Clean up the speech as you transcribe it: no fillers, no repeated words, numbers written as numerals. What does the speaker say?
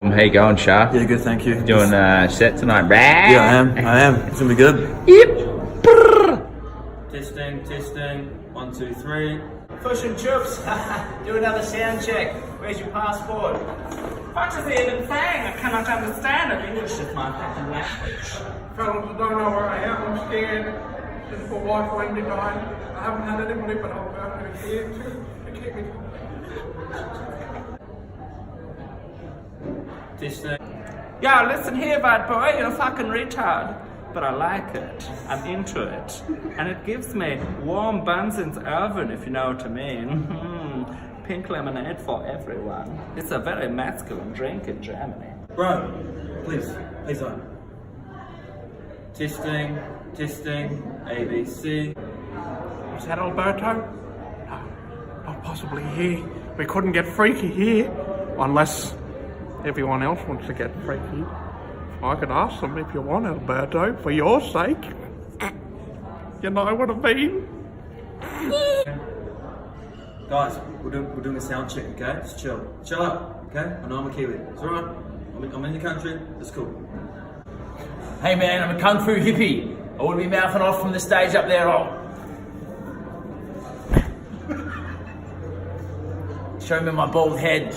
How you going, Shah? Yeah, good, thank you. Doing a set tonight, Yeah, I am. It's gonna be good. Yep. Testing. 1, 2, 3. Fish and chips. Do another sound check. Where's your passport? What is the even saying? I cannot understand it. English is my fucking language. Fellas, I don't know where I am. I'm scared. Since my wife Wendy died, I haven't had anybody but Alberto here to keep me. Testing. Yo, listen here, bad boy. You're a fucking retard. But I like it. I'm into it. And it gives me warm buns in the oven, if you know what I mean. Pink lemonade for everyone. It's a very masculine drink in Germany. Bro, please don't. Testing. ABC. Is that Alberto? No, not possibly here. We couldn't get freaky here. Unless everyone else wants to get freaky. I could ask them if you want, Alberto, for your sake. You know what I mean? Guys, we're doing a sound check, okay? Just chill out, okay? I know I'm a Kiwi. It's alright. I'm in the country. It's cool. Hey man, I'm a kung fu hippie. I wouldn't be mouthing off from the stage up there. Show me my bald head.